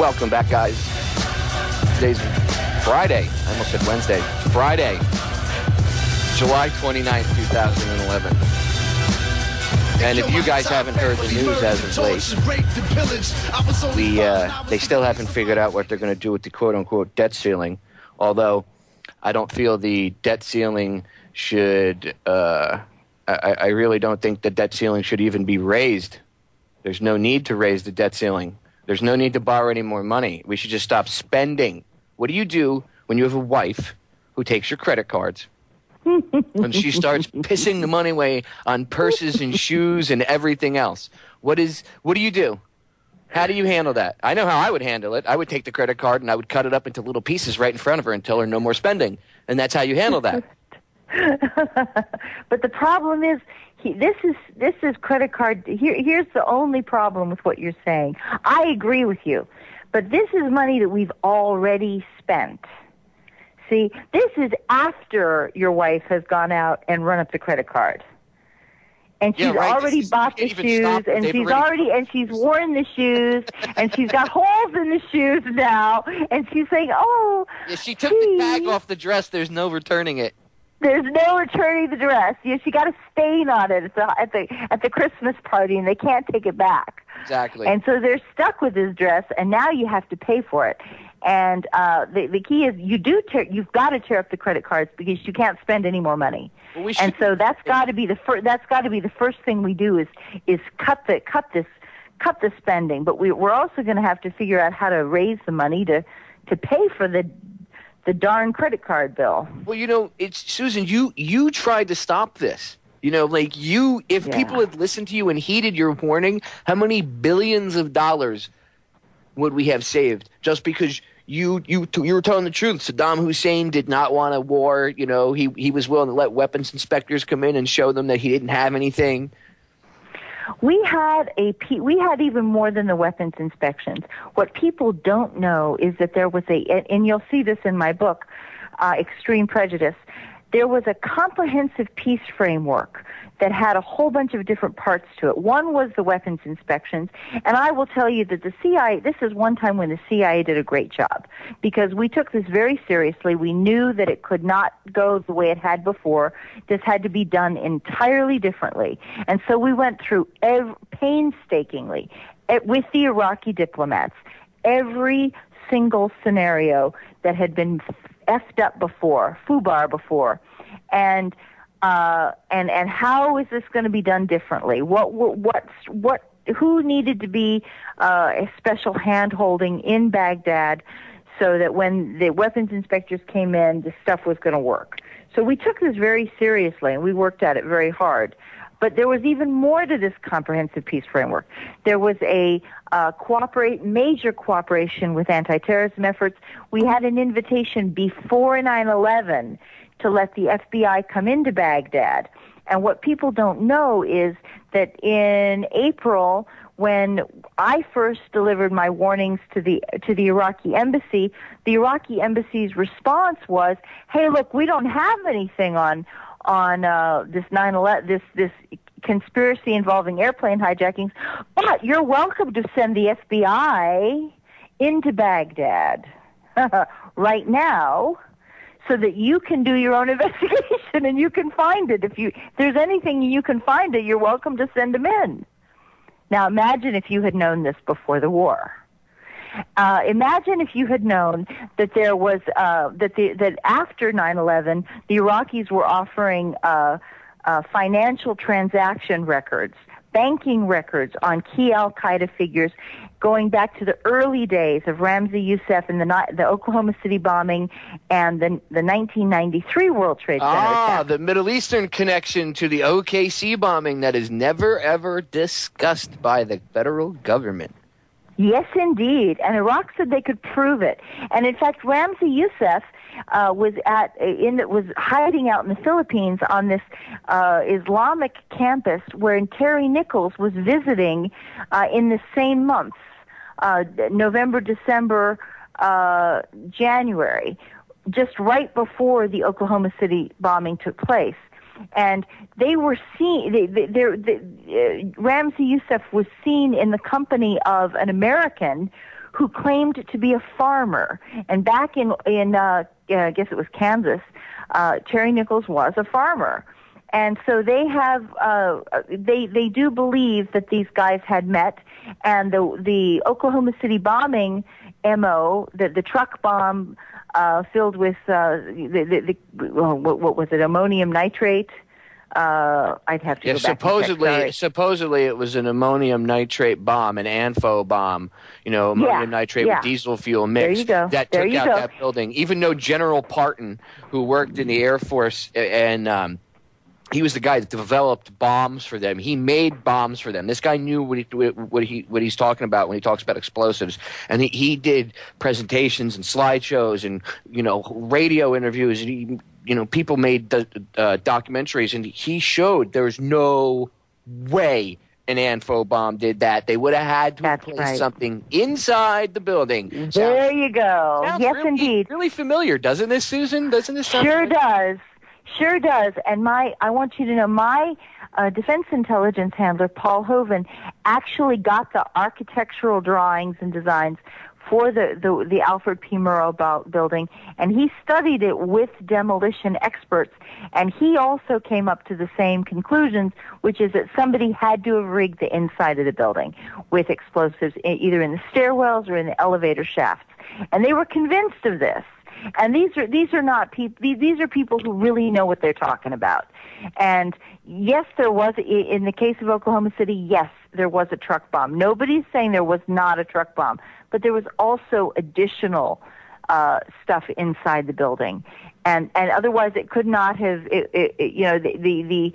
Welcome back, guys. Today's Friday. I almost said Wednesday. Friday, July 29th, 2011. And if you guys haven't heard the news as of late, they still haven't figured out what they're going to do with the quote-unquote debt ceiling, although I don't feel the debt ceiling should I really don't think the debt ceiling should even be raised. There's no need to raise the debt ceiling. There's no need to borrow any more money. We should just stop spending. What do you do when you have a wife who takes your credit cards and she starts pissing the money away on purses and shoes and everything else? What do you do? How do you handle that? I know how I would handle it. I would take the credit card and I would cut it up into little pieces right in front of her and tell her no more spending. And that's how you handle that. But the problem is, this is credit card. Here's the only problem with what you're saying. I agree with you, but this is money that we've already spent. See, this is after your wife has gone out and run up the credit card. And she's already bought the shoes, and she's worn the shoes, and she's got holes in the shoes now, and she's saying, "Oh, yeah, she took the tag off the dress. There's no returning it." There's no returning the dress. She got a stain on it at the Christmas party, and they can't take it back. Exactly. And so they're stuck with this dress, and now you have to pay for it. And the key is you've got to tear up the credit cards because you can't spend any more money. Well, and so that's got to be the first thing we do is cut the spending. But we're also going to have to figure out how to raise the money to pay for the darn credit card bill. Well, it's Susan, you tried to stop this. If people had listened to you and heeded your warning, how many billions of dollars would we have saved just because you were telling the truth? Saddam Hussein did not want a war. He was willing to let weapons inspectors come in and show them that he didn't have anything. We had even more than the weapons inspections. What people don't know is that there was and you'll see this in my book, Extreme Prejudice. There was a comprehensive peace framework that had a whole bunch of different parts to it. One was the weapons inspections, and I will tell you that the CIA, this is one time when the CIA did a great job, because we took this very seriously. We knew that it could not go the way it had before. This had to be done entirely differently. And so we went through painstakingly with the Iraqi diplomats, every single scenario that had been effed up before, FUBAR before, and how is this going to be done differently? Who needed to be a special hand-holding in Baghdad so that when the weapons inspectors came in, the stuff was going to work? So we took this very seriously, and we worked at it very hard. But there was even more to this comprehensive peace framework. There was a major cooperation with anti-terrorism efforts. We had an invitation before 9/11 to let the FBI come into Baghdad. And what people don't know is that in April, when I first delivered my warnings to the Iraqi embassy, the Iraqi embassy's response was, "Hey, look, we don't have anything on this 9/11, this conspiracy involving airplane hijackings, but you're welcome to send the FBI into Baghdad right now, so that you can do your own investigation and you can find it. If there's anything you can find it, you're welcome to send them in." Now imagine if you had known this before the war. Imagine if you had known that there was that after 9/11, the Iraqis were offering financial transaction records, banking records on key Al-Qaeda figures going back to the early days of Ramzi Youssef and the Oklahoma City bombing and the 1993 World Trade Center attack. The Middle Eastern connection to the OKC bombing that is never, ever discussed by the federal government. Yes, indeed. And Iraq said they could prove it. And in fact, Ramzi Youssef was hiding out in the Philippines on this Islamic campus where Terry Nichols was visiting in the same months, November, December, January, just right before the Oklahoma City bombing took place. And they were seen. Ramzi Youssef was seen in the company of an American who claimed to be a farmer. And back in I guess it was Kansas, Terry Nichols was a farmer. And so they have, they do believe that these guys had met, and the Oklahoma City bombing MO, the truck bomb filled with what was it, ammonium nitrate? I'd have to go back supposedly it was an ammonium nitrate bomb, an ANFO bomb, ammonium nitrate with diesel fuel mixed. There you go. That took out that building. Even though General Parton, who worked in the Air Force, and he was the guy that developed bombs for them. He made bombs for them. This guy knew what he's talking about when he talks about explosives. And he did presentations and slideshows and radio interviews. And people made documentaries, and he showed there was no way an ANFO bomb did that. They would have had to place something inside the building. There you go. Yes, indeed. Really familiar, doesn't this, Susan? Doesn't this sound familiar? Does. Sure does. And I want you to know, my defense intelligence handler, Paul Hoven, actually got the architectural drawings and designs for the Alfred P. Murrah building, and he studied it with demolition experts, and he also came up to the same conclusions, which is that somebody had to have rigged the inside of the building with explosives, either in the stairwells or in the elevator shafts. And they were convinced of this. And these are not people. These are people who really know what they're talking about. And yes, there was, in the case of Oklahoma City, yes, there was a truck bomb. Nobody's saying there was not a truck bomb, but there was also additional stuff inside the building, and otherwise it could not have. The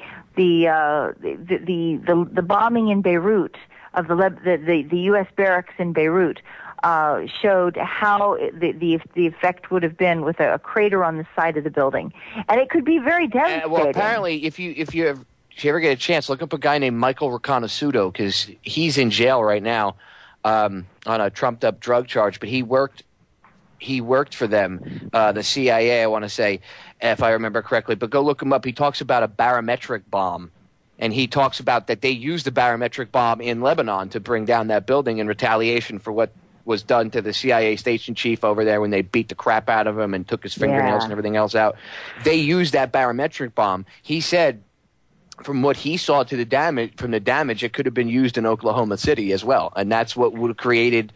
bombing in Beirut of the U.S. barracks in Beirut showed how the effect would have been with a crater on the side of the building, and it could be very devastating. Well, apparently, if you ever get a chance, look up a guy named Michael Reconasuto, because he's in jail right now on a trumped-up drug charge, but he worked for them, the CIA, I want to say, if I remember correctly. But go look him up. He talks about a barometric bomb. And he talks about that they used the barometric bomb in Lebanon to bring down that building in retaliation for what was done to the CIA station chief over there when they beat the crap out of him and took his fingernails and everything else out. They used that barometric bomb. He said, from what he saw from the damage, it could have been used in Oklahoma City as well. And that's what would have created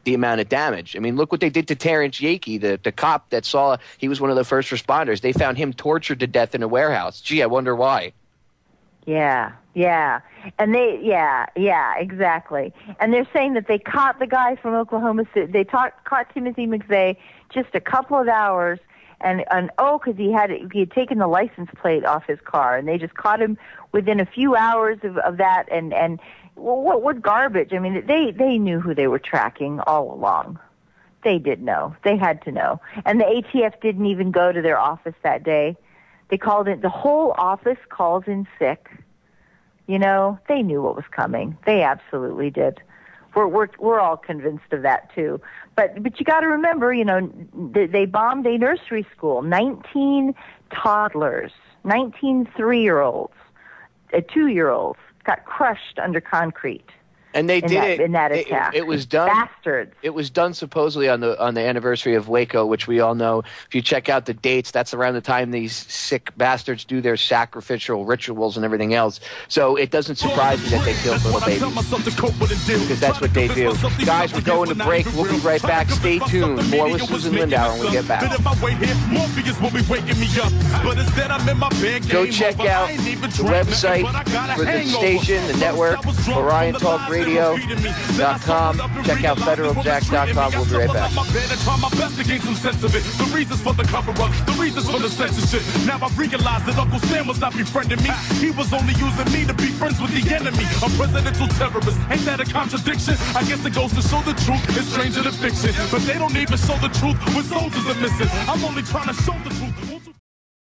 the amount of damage. I mean, look what they did to Terrence Yakey, the cop that saw, he was one of the first responders. They found him tortured to death in a warehouse. Gee, I wonder why. Yeah. And exactly. And they're saying that they caught the guy from Oklahoma City. They caught Timothy McVeigh just a couple of hours, because he had taken the license plate off his car, and they just caught him within a few hours of that. And what garbage? I mean, they knew who they were tracking all along. They did know. They had to know. And the ATF didn't even go to their office that day. They called in. The whole office calls in sick. They knew what was coming. They absolutely did. We're all convinced of that too. But you got to remember, they bombed a nursery school. 19 toddlers, 19 3-year-olds, 2-year-olds got crushed under concrete. And they did it in that attack. It was done. Bastards. It was done supposedly on the anniversary of Waco, which we all know. If you check out the dates, that's around the time these sick bastards do their sacrificial rituals and everything else. So it doesn't surprise me that they killed little babies, because that's what they do. Guys, we're going to break. We'll be right back. Stay tuned. More with Susan Lindauer when we get back. Go check out the website for the station, the network, OrionTalkRadio.com. Check out federaljack.com. We'll be right back. The reasons for the cover-up, the reasons for the censorship. Now I realize that Uncle Sam was not befriending me. He was only using me to be friends with the enemy. A presidential terrorist. Ain't that a contradiction? I guess it goes to show the truth is stranger than fiction. But they don't even show the truth when soldiers are missing. I'm only trying to show the truth.